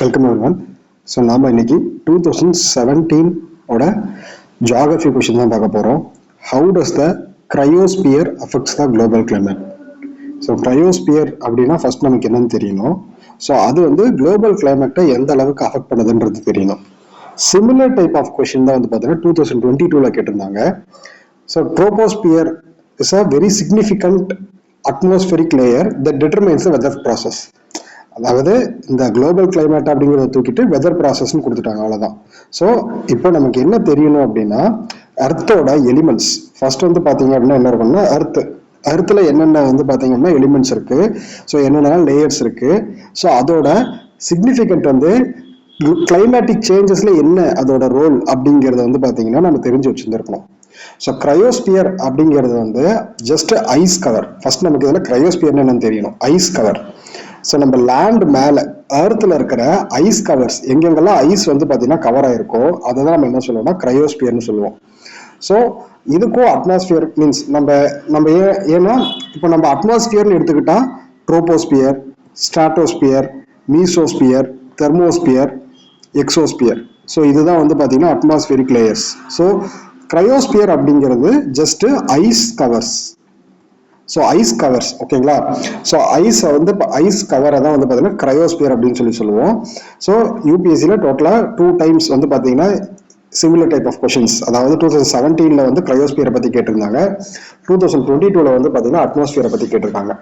Welcome everyone. So நாம் இன்னைக்கு 2017 ஓட ஜியாகிரஃபி கொஷின் தான் பார்க்க போகிறோம். How does the cryosphere affects the global climate? So cryosphere அப்படின்னா ஃபர்ஸ்ட் நமக்கு என்னன்னு தெரியணும். ஸோ அது வந்து குளோபல் கிளைமேட்டை எந்த அளவுக்கு அஃபெக்ட் பண்ணுதுன்றது தெரியணும். சிமிலர் டைப் ஆஃப் கொஷின் தான் வந்து பார்த்தீங்கன்னா 2022 கேட்டிருந்தாங்க. So troposphere is a very significant atmospheric layer that determines the weather process. அதாவது இந்த குளோபல் கிளைமேட் அப்படிங்கிறத தூக்கிட்டு வெதர் ப்ராசஸ்ன்னு கொடுத்துட்டாங்க, அவ்வளோதான். ஸோ இப்போ நமக்கு என்ன தெரியணும் அப்படின்னா, அர்த்தோட எலிமெண்ட்ஸ் ஃபர்ஸ்ட் வந்து பார்த்தீங்க அப்படின்னா என்ன இருக்கும்னா, அர்த்தில் என்னென்ன வந்து பார்த்தீங்க அப்படின்னா எலிமெண்ட்ஸ் இருக்கு. ஸோ என்னென்ன லேயர்ஸ் இருக்கு. ஸோ அதோட சிக்னிஃபிகண்ட் வந்து கிளைமேட்டிக் சேஞ்சஸ்ல என்ன அதோட ரோல் அப்படிங்கிறத வந்து பார்த்தீங்கன்னா நம்ம தெரிஞ்சு வச்சுருந்துருக்கணும். ஸோ கிரையோஸ்பியர் அப்படிங்கிறது வந்து ஜஸ்ட் ஐஸ் கவர். ஃபர்ஸ்ட் நமக்கு இதில் கிரையோஸ்பியர்னு என்னன்னு தெரியணும். Ice cover. ஸோ நம்ம லேண்ட் மேலே அர்த்தில் இருக்கிற ஐஸ் கவர்ஸ், எங்கெங்கெல்லாம் ஐஸ் வந்து பார்த்தீங்கன்னா கவர் ஆயிருக்கோ அதை தான் நம்ம என்ன சொல்லுவோம்னா கிரையோஸ்பியர்னு சொல்லுவோம். ஸோ இதுக்கும் அட்மாஸ்பியர் மீன்ஸ் நம்ம ஏன்னா இப்போ நம்ம அட்மாஸ்பியர்னு எடுத்துக்கிட்டா troposphere, stratosphere, mesosphere, thermosphere, exosphere. So இதுதான் வந்து பார்த்தீங்கன்னா அட்மாஸ்பியரிக் லேயர்ஸ். ஸோ கிரையோஸ்பியர் அப்படிங்கிறது just ice covers. So ice covers, ஓகேங்களா. ஸோ ஐஸ் கவரை தான் வந்து பார்த்தீங்கன்னா கிரையோஸ்பியர் அப்படின்னு சொல்லுவோம். ஸோ யூபிஎஸ்சியில் டோட்டலாக 2 times வந்து பார்த்தீங்கன்னா சிமிலர் டைப் ஆஃப் கொஷின்ஸ், அதாவது 2017 வந்து கிரையோஸ்பியரை பற்றி கேட்டிருந்தாங்க, 2022 வந்து பார்த்தீங்கன்னா அட்மாஸ்பியரை பற்றி கேட்டிருக்காங்க,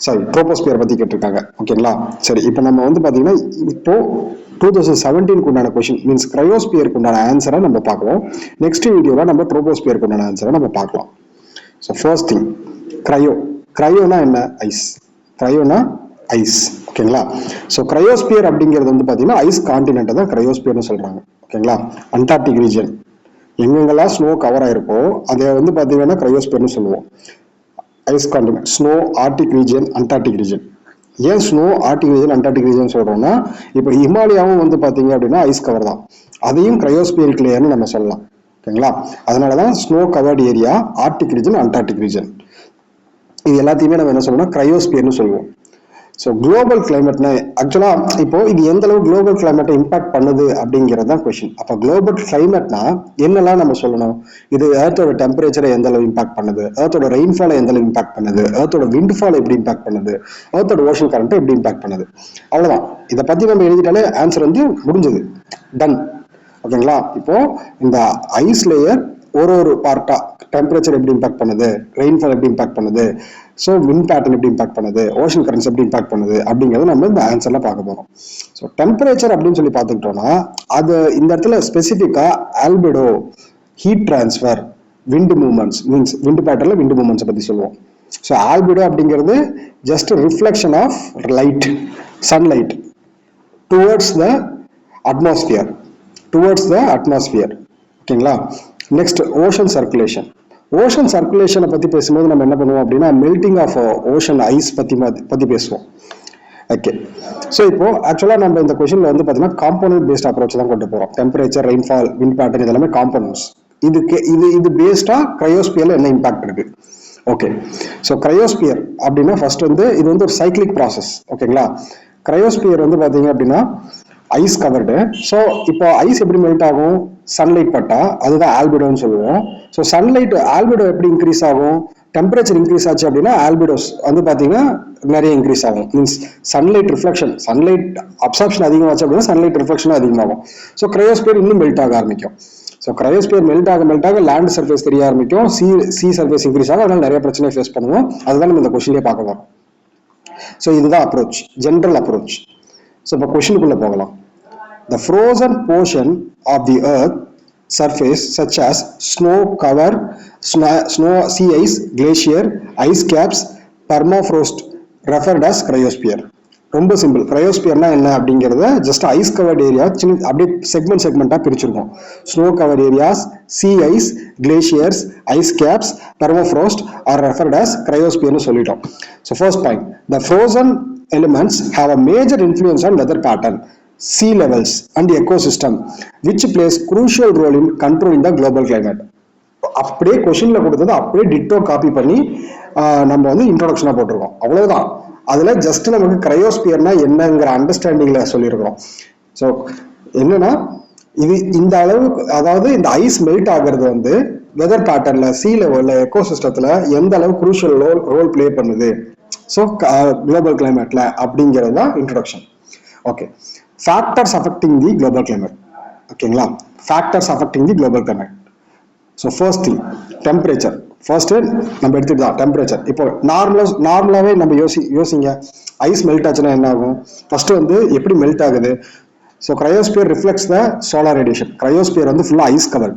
சாரி ட்ரோபோஸ்பியரை பற்றி கேட்டிருக்காங்க, ஓகேங்களா. சரி, இப்போ நம்ம வந்து பார்த்தீங்கன்னா இப்போ 2017 உண்டான கொஷின் மீன்ஸ் கிரையோஸ்பியருக்கு உண்டான ஆன்சரை நம்ம பார்க்கலாம். நெக்ஸ்ட் வீடியோவில் நம்ம ட்ரோபோஸ்பியருக்கு உண்டான ஆன்சரை நம்ம பார்க்கலாம். ஸோ ஃபர்ஸ்ட் திங் கிரையோனா என்ன? ஐஸ். கிரையோனா ஐஸ், ஓகேங்களா. ஸோ கிரையோஸ்பியர் அப்படிங்கிறது வந்து பார்த்தீங்கன்னா ஐஸ் கான்டினென்ட்டை தான் கிரையோஸ்பியர்னு சொல்றாங்க, ஓகேங்களா. அண்டார்டிக் ரீஜன் எங்கெங்கெல்லாம் ஸ்னோ கவர் ஆயிருக்கோ அதை வந்து பார்த்தீங்கன்னா கிரையோஸ்பியர்னு சொல்லுவோம். Ice continent, snow, Arctic region, Antarctic region. ஏன் snow, Arctic region, Antarctic region சொல்றோம்னா, இப்போ ஹிமாலயாவும் வந்து பார்த்தீங்க அப்படின்னா ஐஸ் கவர் தான், அதையும் கிரையோஸ்பியரிக் லேயர்னு நம்ம சொல்லலாம், ஓகேங்களா. அதனாலதான் snow covered area, arctic region, Antarctic region, இது எல்லாத்தையுமே நம்ம என்ன சொல்லுவோம்னா கிரையோஸ்பியர்னு சொல்லுவோம். ஸோ குளோபல் கிளைமேட்னா ஆக்சுவலா இப்போ இது எந்த அளவு குளோபல் கிளைமேட்டை இம்பாக்ட் பண்ணுது அப்படிங்கிறது தான் கொஸ்டின். அப்போ குளோபல் கிளைமேட்னா என்னெல்லாம் நம்ம சொல்லணும்? இது எர்த்தோட டெம்பரேச்சரை எந்த அளவு இம்பாக்ட் பண்ணுது, எர்த்தோட ரெயின்ஃபாலை எந்த அளவு இம்பாக்ட் பண்ணுது, எர்த்தோட விண்ட்ஃபாலை எப்படி இம்பாக்ட் பண்ணுது, எர்த்தோட ஓஷன் கரண்ட்டை எப்படி இம்பாக்ட் பண்ணுது, அவ்வளவுதான். இதை பத்தி நம்ம எழுதிட்டாலே ஆன்சர் வந்து முடிஞ்சது, டன், ஓகேங்களா. இப்போ இந்த ஐஸ் லேயர் ஒரு பார்ட்டா டெம்பரேச்சர் எப்படி இம்பாக்ட் பண்ணுது, ரெயின்ஃபால் எப்படி இம்பாக்ட் பண்ணுது, ஸோ விண்ட் பேட்டர்ன் எப்படி இம்பாக்ட் பண்ணுது, ஓஷன் கரண்ட்ஸ் எப்படி இம்பாக்ட் பண்ணுது அப்படிங்கிறத நம்ம இந்த ஆன்சர்ல பார்க்க போறோம். ஸோ டெம்பரேச்சர் அப்படின்னு சொல்லி பார்த்துக்கிட்டோம்னா அது இந்த இடத்துல ஸ்பெசிஃபிக்கா albedo, heat transfer, wind movements means wind பேட்டர்ல விண்ட் மூவ்மெண்ட்ஸை பத்தி சொல்லுவோம். ஸோ ஆல்பிடோ அப்படிங்கிறது just reflection of light, sunlight towards the atmosphere, ஓகேங்களா. Next ocean circulation. ஓஷன் சர்க்குலேஷனை பத்தி பேசும்போது நம்ம என்ன பண்ணுவோம் அப்படின்னா மெல்டிங் ஆஃப் ஓஷன் ஐஸ் பத்தி பேசுவோம், ஓகே. ஸோ இப்போ ஆக்சுவலா நம்ம இந்த கொஸ்டின்ல வந்து பாத்தீங்கன்னா காம்போனன்ட் பேஸ்ட் அப்ரோச் தான் கொண்டு போறோம். டெம்பரேச்சர், ரெயின்ஃபால், விண்ட் பேட்டர்ன் இதெல்லாமே காம்போனன்ட்ஸ். இது பேஸ்டா கிரையோஸ்பியர்ல என்ன இம்பாக்ட் இருக்கு, ஓகே. ஸோ கிரையோஸ்பியர் அப்படின்னா ஃபர்ஸ்ட் வந்து இது வந்து ஒரு சைக்கிளிக் ப்ராசஸ், ஓகேங்களா. கிரையோஸ்பியர் வந்து பாத்தீங்க அப்படின்னா ஐஸ் கவர்டு. ஸோ இப்போ ஐஸ் எப்படி மெல்ட் ஆகும்? சன்லைட் பட்டா, அதுதான் ஆல்பிடோன்னு சொல்லுவோம். ஸோ சன்லைட் ஆல்பிடோ எப்படி இன்க்ரீஸ் ஆகும்? டெம்பரேச்சர் இன்க்ரீஸ் ஆச்சு அப்படின்னா ஆல்பிடோஸ் வந்து பார்த்தீங்கன்னா நிறைய இன்க்ரீஸ் ஆகும். Means sunlight reflection, sunlight absorption அதிகமாச்சு அப்படின்னா சன்லைட் ரிஃப்ளெக்ஷனும் அதிகமாகும். ஸோ கிரையோஸ்பியர் இன்னும் மெல்ட் ஆக ஆரம்பிக்கும். ஸோ கிரையோஸ்பியர் மெல்ட் ஆக லேண்ட் சர்ஃபேஸ் தெரிய ஆரம்பிக்கும், சி சர்ஃபேஸ் இன்க்ரீஸ் ஆகும். அதனால நிறைய பிரச்சனை ஃபேஸ் பண்ணுவோம். அதுதான் நம்ம இந்த கொஸ்டின்லேயே பார்க்க போறோம். ஸோ இதுதான் அப்ரோச், ஜென்ரல் அப்ரோச். ஸோ இப்போ கொஸ்டினுக்குள்ள போகலாம். The frozen portion of the earth surface such as snow cover, sea ice, glacier, ice caps, permafrost referred as cryosphere. ரொம்ப சிம்பிள். கிரையோஸ்பியர்னா என்ன அப்படிங்கிறத ஜஸ்ட் ஐஸ் கவர்ட் ஏரியா சின்ன அப்படியே செக்மெண்டா பிரிச்சிருக்கோம். Snow cover areas, sea ice, glaciers, ice caps, permafrost are referred as cryosphere சொல்லிட்டோம். So first point, the frozen elements have a major influence on weather pattern, sea levels and ecosystem which plays crucial role in controlling the global climate. அப்படியே கொஸ்டின்ல கொடுத்தது அப்படியே Tito copy பண்ணி நம்ம வந்து இன்ட்ரோடக்ஷனா போட்டிருக்கோம், அவ்வளவுதான். அதுல ஜஸ்ட் நமக்கு கிரையோஸ்பியர்னா என்னங்கிற அண்டர்ஸ்டாண்டிங்ல சொல்லியிருக்கிறோம். ஸோ என்னன்னா இது இந்த அளவு, அதாவது இந்த ஐஸ் மெல்ட் ஆகுறது வந்து வெதர் பேட்டர்ன்ல, சி லெவல்ல, எக்கோசிஸ்டத்துல எந்த அளவு குரூஷியல் ரோல் பிளே பண்ணுது ஸோ குளோபல் கிளைமேட்ல அப்படிங்கிறது தான் introduction. Okay, factors affecting the global climate. ஓகேங்களா, factors affecting the global climate. So first thing temperature. First நம்ம எடுத்துட்டு தான் டெம்பரேச்சர். இப்போ நார்மலாவே நம்ம யோசிங்க, ஐஸ் மெல்ட் ஆச்சுன்னா என்ன ஆகும்? ஃபர்ஸ்ட் வந்து எப்படி மெல்ட் ஆகுது? So cryosphere reflects the solar radiation. Cryosphere வந்து ஃபுல்லாக ஐஸ் கவர்டு.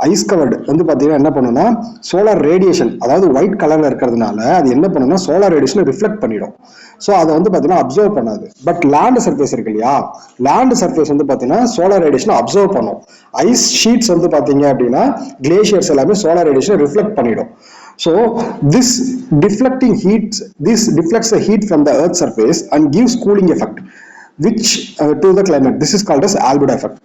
ஐஸ் கவர்டு வந்து பார்த்தீங்கன்னா என்ன பண்ணுன்னா சோலார் ரேடியேஷன், அதாவது ஒயிட் கலர்ல இருக்கிறதுனால அது என்ன பண்ணுன்னா சோலார் ரேடியேஷனை ரிஃப்ளெக்ட் பண்ணிடும். ஸோ அதை வந்து பார்த்தீங்கன்னா அப்சர்வ் பண்ணாது. பட் லேண்ட் சர்ஃபேஸ் இருக்கு இல்லையா, லேண்ட் சர்ஃபேஸ் வந்து பார்த்தீங்கன்னா சோலார் ரேடியேஷனை அப்சர்வ் பண்ணும். ஐஸ் ஷீட்ஸ் வந்து பார்த்தீங்க அப்படின்னா கிளேஷியர்ஸ் எல்லாமே சோலார் ரேடியேஷனை ரிஃப்ளெக்ட் பண்ணிடும். So this deflecting heat, this deflects the heat from the earth's surface and gives cooling effect which to the climate. This is called as albedo effect.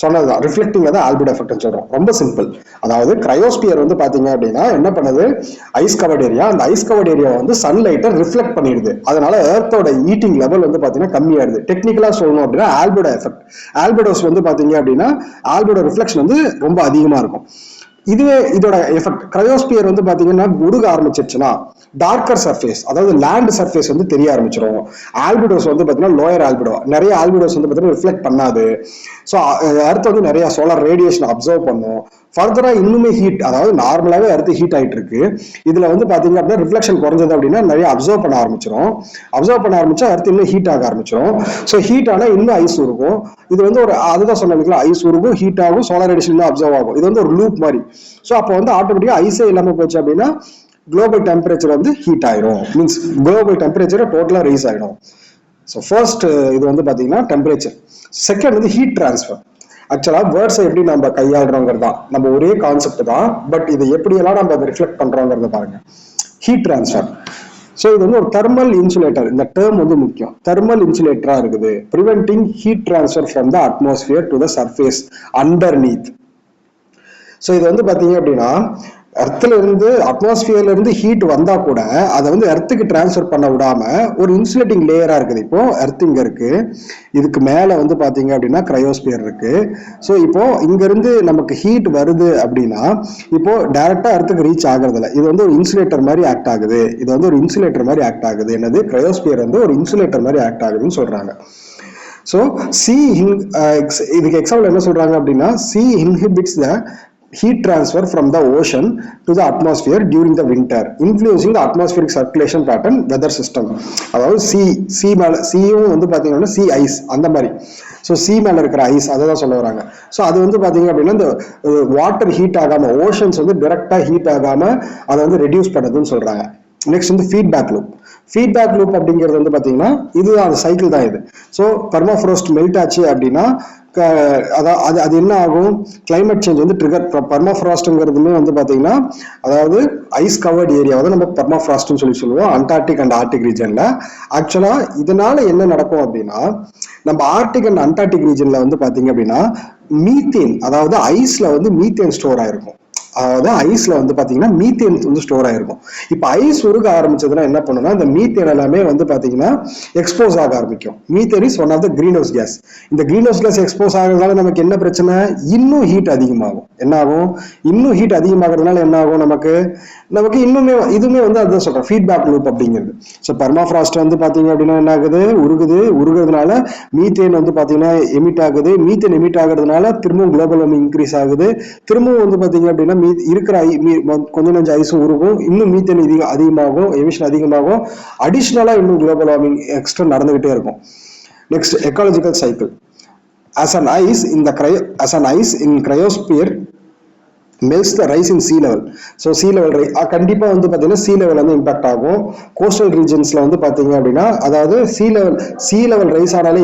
சொன்னதுதான் reflecting தான் albedo எஃபெக்ட்னு சொல்றோம். ரொம்ப simple. அதாவது கிரையோஸ்பியர் வந்து பாத்தீங்க அப்படின்னா என்ன பண்ணுது, ஐஸ் கவர்ட் ஏரியா, அந்த ஐஸ் கவர்ட் ஏரியா வந்து சன்லைட்டை ரிஃப்ளெக்ட் பண்ணிடுது. அதனால எர்த்தோட ஹீட்டிங் லெவல் வந்து பாத்தீங்கன்னா கம்மியாடுது. டெக்னிக்கலா சொல்லணும் அப்படின்னா ஆல்பிடோ எஃபெக்ட். ஆல்பிடோஸ் வந்து பாத்தீங்க அப்படின்னா ஆல்பிடோ ரிஃப்ளெக்ஷன் வந்து ரொம்ப அதிகமா இருக்கும். இதுவே இதோட எஃபெக்ட். கிரையோஸ்பியர் வந்து பாத்தீங்கன்னா உருக ஆரம்பிச்சிருச்சுன்னா டார்க்கர் சர்ஃபேஸ், அதாவது லேண்ட் சர்ஃபேஸ் வந்து தெரிய ஆரம்பிச்சிடும். ஆல்பிடோஸ் வந்து பாத்தீங்கன்னா லோயர் ஆல்பிடோ, நிறைய ஆல்பிடோஸ் வந்து பாத்தீங்கன்னா ரிஃப்ளெக்ட் பண்ணாது. ஸோ அர்த் வந்து நிறைய சோலார் ரேடியேஷன் அப்சர்வ் பண்ணும். ஃபர்தரா இன்னுமே ஹீட், அதாவது நார்மலாவே அர்த் ஹீட் ஆயிட்டு இருக்கு, இதுல வந்து பாத்தீங்க அப்படின்னா ரிஃப்ளெக்ஷன் குறைஞ்சது அப்படின்னா நிறைய அப்சர்வ் பண்ண ஆரம்பிச்சிடும். அப்சர்வ் பண்ண ஆரம்பிச்சா அர்த் இன்னும் ஹீட் ஆக ஆரம்பிச்சிடும். ஸோ ஹீட் ஆனா இன்னும் ஐஸ் உருகும். இது வந்து ஒரு அதுதான் சொன்னீங்களா, ஐஸ் உருகும், ஹீட் ஆகும், சோலார் ரேடியேஷன் இன்னும் அப்சர்வ் ஆகும். இது வந்து ஒரு லூப் மாதிரி. ஸோ அப்போ வந்து ஆட்டோமேட்டிக்கா ஐஸே இல்லாம போச்சு அப்படின்னா குளோபல் டெம்பரேச்சர் வந்து ஹீட் ஆயிடும். மீன்ஸ் குளோபல் டெம்பரேச்சர் டோட்டலா ரைஸ் ஆயிடும். ஸோ ஃபர்ஸ்ட் இது வந்து பாத்தீங்கன்னா டெம்பரேச்சர். செகண்ட் வந்து ஹீட் டிரான்ஸ்ஃபர். ஆக்சுவலா வேர்ட்ஸை எப்படி நம்ம கையாளுறோங்கிறது தான், நம்ம ஒரே கான்செப்ட் தான், பட் இதை எப்படியெல்லாம் நம்ம அதை ரிஃப்ளெக்ட் பண்றோங்கிறத பாருங்க. Heat transfer. ஸோ இது வந்து ஒரு தெர்மல் இன்சுலேட்டர். இந்த டேர்ம் வந்து முக்கியம். தெர்மல் இன்சுலேட்டரா இருக்குது, preventing heat transfer from the atmosphere to the surface underneath. So இது வந்து பாத்தீங்க அப்படின்னா எர்த்ல இருந்து அட்மாஸ்பியர்ல இருந்து ஹீட் வந்தா கூட அதை வந்து எர்த்துக்கு டிரான்ஸ்ஃபர் பண்ண விடாம ஒரு இன்சுலேட்டிங் லேயரா இருக்குது. இப்போ எர்த் இங்க இருக்கு, இதுக்கு மேல வந்து பாத்தீங்க அப்படின்னா கிரையோஸ்பியர் இருக்கு. ஸோ இப்போ இங்க இருந்து நமக்கு ஹீட் வருது அப்படின்னா இப்போ டைரக்டா எர்த்துக்கு ரீச் ஆகுறது இல்லை, இது வந்து ஒரு இன்சுலேட்டர் மாதிரி ஆக்ட் ஆகுது. இது வந்து ஒரு இன்சுலேட்டர் மாதிரி ஆக்ட் ஆகுது. என்னது, கிரையோஸ்பியர் வந்து ஒரு இன்சுலேட்டர் மாதிரி ஆக்ட் ஆகுதுன்னு சொல்றாங்க. ஸோ இதுக்கு எக்ஸாம்பிள் என்ன சொல்றாங்க அப்படின்னா, C inhibits the heat transfer from the ocean to the atmosphere during the winter, influencing the atmospheric circulation pattern weather system. அதாவது சி மேல, சியும் வந்து பாத்தீங்கன்னா சி ஐஸ் அந்த மாதிரி. ஸோ சி மேல இருக்கிற ஐஸ் அதை தான் சொல்ல வராங்க. ஸோ அது வந்து பாத்தீங்க அப்படின்னா இந்த வாட்டர் ஹீட் ஆகாம, ஓஷன்ஸ் வந்து டைரக்டா ஹீட் ஆகாம அதை வந்து ரெடியூஸ் பண்ணுதுன்னு சொல்றாங்க. நெக்ஸ்ட் வந்து ஃபீட்பேக் லூப். ஃபீட்பேக் லூப் அப்படிங்கிறது வந்து பாத்தீங்கன்னா இதுதான், அந்த சைக்கிள் தான் இது. ஸோ பெர்மாஃப்ரோஸ்ட் மெல்ட் ஆச்சு அப்படின்னா அது என்ன ஆகும், கிளைமேட் சேஞ்ச் வந்து ட்ரிகர். பெர்மாஃப்ராஸ்ட்ங்கிறதுமே வந்து பாத்தீங்கன்னா அதாவது ஐஸ் கவர்ட் ஏரியா வந்து நம்ம பெர்மாஃப்ராஸ்ட்னு சொல்லுவோம் அண்டார்டிக் அண்ட் ஆர்டிக் ரீஜன்ல. ஆக்சுவலா இதனால என்ன நடக்கும் அப்படின்னா, நம்ம ஆர்டிக் அண்ட் அண்டார்டிக் ரீஜன்ல வந்து பாத்தீங்க அப்படின்னா மீத்தேன், அதாவது ஐஸ்ல வந்து மீத்தேன் ஸ்டோர் ஆயிருக்கும். அதாவது ஐஸ்ல வந்து பாத்தீங்கன்னா மீத்தேன் வந்து ஸ்டோர் ஆயிருக்கும். இப்ப ஐஸ் உருக ஆரம்பிச்சதுன்னா என்ன பண்ணுன்னா இந்த மீத்தேன் எல்லாமே வந்து பாத்தீங்கன்னா எக்ஸ்போஸ் ஆக ஆரம்பிக்கும். Methane is one of the greenhouse gas. இந்த கிரீன் ஹவுஸ் கேஸ் எக்ஸ்போஸ் ஆகிறதுனால நமக்கு என்ன பிரச்சனை, இன்னும் ஹீட் அதிகமாகும். என்ன ஆகும், இன்னும் ஹீட் அதிகமாகிறதுனால என்ன ஆகும், நமக்கு இன்னுமே இதுவுமே வந்து அதுதான் சொல்றேன் ஃபீட்பேக் லூப் அப்படிங்கிறது. ஸோ பெர்மாஃப்ராஸ்ட் வந்து பாத்தீங்க அப்படின்னா என்ன ஆகுது, உருகுறதுனால மீத்தேன் வந்து பாத்தீங்கன்னா எமிட் ஆகுது. மீத்தேன் எமிட் ஆகுறதுனால திரும்பவும் குளோபல் வார்மிங் இன்க்ரீஸ் ஆகுது. திரும்பவும் வந்து பாத்தீங்க அப்படின்னா இருக்கிற கொஞ்சம் நஞ்சம் ஐஸும் உருகும், இன்னும் மீத்தேன் அதிகமாகும், எமிஷன் அதிகமாகும். அடிஷனலா இன்னும் குளோபல் வார்மிங் எக்ஸ்ட்ரா நடந்துகிட்டே இருக்கும். Next ecological cycle. as an ice in cryosphere melts the rise in sea level. So sea level கண்டிப்பா வந்து பாத்தீங்கன்னா sea level வந்து இம்பாக்ட் ஆகும். கோஸ்டல் ரீஜன்ஸ்ல வந்து பாத்தீங்க அப்படின்னா அதாவது sea level ரைஸ் ஆனாலே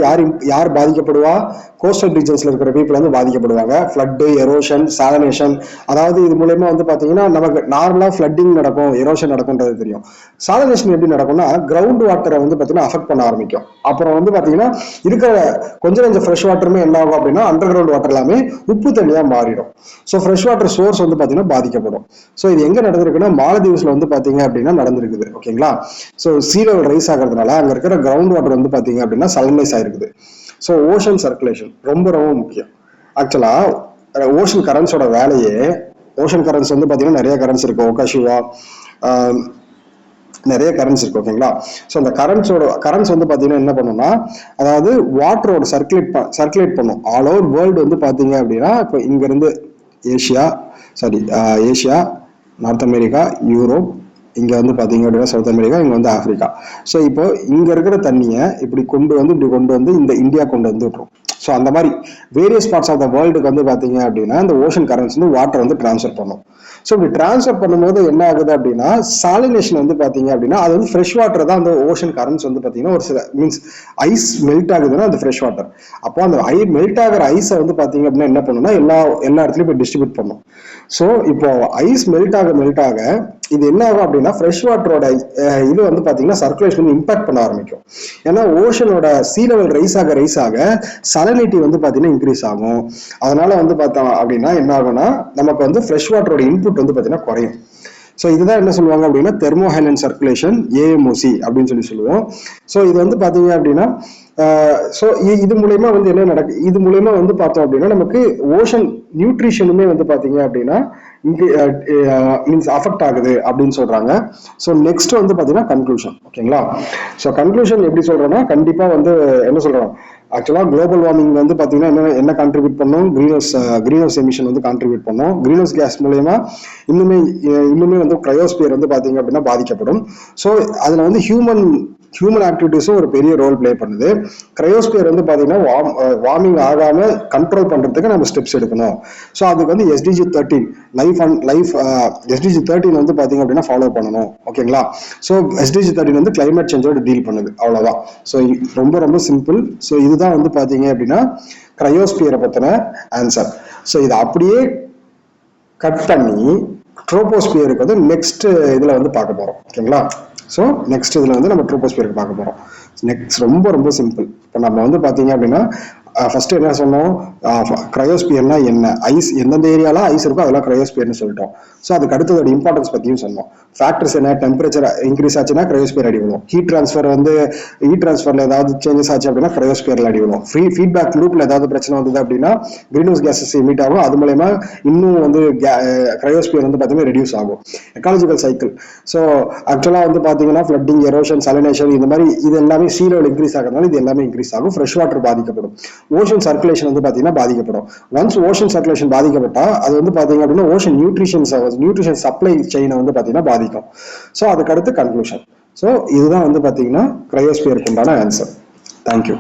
யார் பாதிக்கப்படுவா, கோஸ்டல் ரீஜன்ஸ்ல இருக்கிற பீப்புள் வந்து பாதிக்கப்படுவாங்க. Flood, erosion, சாலனேஷன். அதாவது இது மூலமா வந்து பாத்தீங்கன்னா நமக்கு நார்மலா ஃப்ளட்டிங் நடக்கும், எரோஷன் நடக்கும்ன்றது தெரியும். சாலனேஷன் எப்படி நடக்கும்னா கிரவுண்ட் வாட்டரை வந்து பாத்தீங்கன்னா அஃபெக்ட் பண்ண ஆரம்பிக்கும். அப்புறம் வந்து பாத்தீங்கன்னா இருக்கிற கொஞ்சம் ஃப்ரெஷ் வாட்டருமே என்ன ஆகும் அப்படின்னா அண்டர் கிரவுண்ட் வாட்டர் எல்லாமே உப்பு தண்ணியா மாறிடும். ஸோ ஃப்ரெஷ் வாட்டர் சோர்ஸ் வந்து பாத்தீங்கன்னா பாதிக்கப்படும். ஸோ இது எங்க நடந்திருக்குன்னா மாலதீவ்ஸ்ல வந்து பாத்தீங்க அப்படின்னா நடந்திருக்குது. ஓகேங்களா? ஸோ சீ லெவல் ரைஸ் ஆகிறதுனால அங்க இருக்கிற கிரவுண்ட் வாட்டர் வந்து பாத்தீங்க அப்படின்னா சலனைஸ் ஆயிருக்குது. ஸோ ஓஷன் சர்க்குலேஷன் ரொம்ப ரொம்ப முக்கியம். ஆக்சுவலா ஓஷன் கரண்ட்ஸோட வேலையே, ஓஷன் கரண்ட்ஸ் வந்து பாத்தீங்கன்னா நிறைய கரண்ட்ஸ் இருக்கு. ஒகாஷிவா, நிறைய கரண்ட்ஸ் இருக்கு. ஓகேங்களா? ஸோ அந்த கரண்ட்ஸ் வந்து பாத்தீங்கன்னா என்ன பண்ணும்னா, அதாவது வாட்டரோட சர்க்குலேட் பண்ணும் ஆல் ஓவர் வேர்ல்டு வந்து பாத்தீங்க அப்படின்னா. இப்போ இங்க இருந்து ஏஷியா, நார்த் அமெரிக்கா, யூரோப், இங்க வந்து பாத்தீங்க அப்படின்னா சவுத் அமெரிக்கா, இங்க வந்து ஆப்பிரிக்கா. ஸோ இப்போ இங்க இருக்கிற தண்ணியை இப்படி கொண்டு வந்து இந்த இந்தியா கொண்டு வந்து விட்டுரும். ஸோ அந்த மாதிரி வேரியஸ் பார்ட்ஸ் ஆஃப் த வேர்ல்டுக்கு வந்து பாத்தீங்க அப்படின்னா இந்த ஓஷன் கரண்ட்ஸ் வந்து வாட்டர் வந்து டிரான்ஸ்ஃபர் பண்ணும். ஸோ இப்படி டிரான்ஸ்ஃபர் பண்ணும்போது என்ன ஆகுது அப்படின்னா, சாலினேஷன் வந்து பாத்தீங்க அப்படின்னா அது வந்து ஃப்ரெஷ் வாட்டர் தான். அந்த ஓஷன் கரண்ட்ஸ் வந்து பாத்தீங்கன்னா ஒரு சில மீன்ஸ் ஐஸ் மெல்ட் ஆகுதுன்னா அந்த ஃப்ரெஷ் வாட்டர். அப்போ அந்த மெல்ட் ஆகிற ஐஸை வந்து பாத்தீங்க அப்படின்னா என்ன பண்ணுன்னா எல்லா இடத்துலயும் போய் டிஸ்ட்ரிபியூட் பண்ணும். ஸோ இப்போ ஐஸ் மெல்ட் ஆக இது என்ன ஆகும் அப்படின்னா ஃப்ரெஷ் வாட்டரோட இது வந்து பாத்தீங்கன்னா சர்க்குலேஷன் வந்து இம்பாக்ட் பண்ண ஆரம்பிக்கும். ஏன்னா ஓஷனோட சீ லெவல் ரைஸ் ஆக சலனிட்டி வந்து பாத்தீங்கன்னா இன்க்ரீஸ் ஆகும். அதனால வந்து பார்த்தோம் அப்படின்னா என்ன ஆகும்னா நமக்கு வந்து ஃப்ரெஷ் வாட்டரோட இன்புட் வந்து பாத்தீங்கன்னா குறையும். ஸோ இதுதான் என்ன சொல்லுவாங்க அப்படின்னா தெர்மோஹைலண்ட் சர்க்குலேஷன், ஏஎம்ஓசி அப்படின்னு சொல்லுவோம். ஸோ இது வந்து பாத்தீங்க அப்படின்னா ஸோ இது மூலயமா வந்து என்ன நடக்கு, இது மூலயமா வந்து பார்த்தோம் அப்படின்னா நமக்கு ஓஷன் நியூட்ரிஷனுமே வந்து பாத்தீங்க அப்படின்னா மீன்ஸ் அஃபெக்ட் ஆகுது அப்படின்னு சொல்றாங்க. ஸோ நெக்ஸ்ட் வந்து பாத்தீங்கன்னா கன்க்ளூஷன். ஓகேங்களா? ஸோ கன்க்ளூஷன் எப்படி சொல்றேன்னா, கண்டிப்பா வந்து என்ன சொல்றோம், ஆக்சுவலா குளோபல் வார்மிங் வந்து பாத்தீங்கன்னா என்ன கான்ட்ரிபியூட் பண்ணும், கிரீன் ஹவுஸ் எமிஷன் வந்து கான்ட்ரிபியூட் பண்ணும். கிரீன் ஹவுஸ் கேஸ் மூலயமா இன்னுமே வந்து கிரையோஸ்பியர் வந்து பாத்தீங்க அப்படின்னா பாதிக்கப்படும். ஸோ அதுல வந்து ஹியூமன் ஆக்டிவிட்டிஸும் ஒரு பெரிய ரோல் பிளே பண்ணுது. கிரையோஸ்பியர் வந்து பாத்தீங்கன்னா வார்மிங் ஆகாம கண்ட்ரோல் பண்றதுக்கு நம்ம ஸ்டெப்ஸ் எடுக்கணும். ஸோ அதுக்கு வந்து SDG 13 SDG 13 வந்து பாத்தீங்க அப்படின்னா ஃபாலோ பண்ணணும். ஓகேங்களா? ஸோ SDG 13 வந்து கிளைமேட் சேஞ்சோட டீல் பண்ணுது. அவ்வளவுதான். ஸோ ரொம்ப ரொம்ப சிம்பிள். ஸோ இதுதான் வந்து பாத்தீங்க அப்படின்னா கிரையோஸ்பியரை பத்தின ஆன்சர். ஸோ இதை அப்படியே கட் பண்ணி ட்ரோபோஸ்பியருக்கு வந்து நெக்ஸ்ட் இதுல வந்து பார்க்க போறோம். ஓகேங்களா? ஸோ நெக்ஸ்ட் இதுல வந்து நம்ம ட்ரோபோஸ்பியருக்கு பார்க்க போறோம். நெக்ஸ்ட் ரொம்ப ரொம்ப சிம்பிள். இப்போ நம்ம வந்து பாத்தீங்க அப்படின்னா ஃபர்ஸ்ட் என்ன சொன்னோம், கிரையோஸ்பியர்னா என்ன, ஐஸ் எந்தெந்த ஏரியால ஐஸ் இருக்கோ அதெல்லாம் கிரையோஸ்பியர்னு சொல்லிட்டோம். ஸோ அதுக்கு அடுத்ததோட இம்பார்ட்டன்ஸ் பத்தியும் சொன்னோம். ஃபேக்டர்ஸ் என்ன, டெம்பரேச்சர் இன்க்ரீஸ் ஆச்சுன்னா கிரையோஸ்பியர் அடி விடும். ஹீட் டிரான்ஸ்ஃபர்ல ஏதாவது சேஞ்சஸ் ஆச்சு அப்படின்னா கிரையோஸ்பியர்ல அடி விடும். ஃபீட்பேக் லூப்ல ஏதாவது பிரச்சனை வந்தது அப்படின்னா கிரீன் ஹவுஸ் கேஸஸ் எமிட் ஆகும். அது மூலயமா இன்னும் வந்து கிரையோஸ்பியர் வந்து பாத்தீங்கன்னா ரெடியூஸ் ஆகும். Ecological cycle. ஸோ ஆக்சுவலா வந்து பாத்தீங்கன்னா ஃப்ளட்டிங், எரோஷன், சலினேஷன் இந்த மாதிரி இது எல்லாமே சீ லெவல் இன்க்ரீஸ் ஆகிறதுனால இது எல்லாமே இன்க்ரீஸ் ஆகும். ஃப்ரெஷ் வாட்டர் பாதிக்கப்படும். ஓஷன் சர்க்குலேஷன் வந்து பாத்தீங்கன்னா பாதிக்கப்படும். ஒன்ஸ் ஓஷன் சர்க்குலேஷன் பாதிக்கப்பட்டா அது வந்து பாத்தீங்க அப்படின்னா ஓஷன் நியூட்ரிஷன் சப்ளை செயினை வந்து பாத்தீங்கன்னா பாதிக்கும். ஸோ அதுக்கு அடுத்து கன்க்ளூஷன். ஸோ இதுதான் வந்து பாத்தீங்கன்னா கிரையோஸ்பியருக்கு உண்டான ஆன்சர். தேங்க்யூ.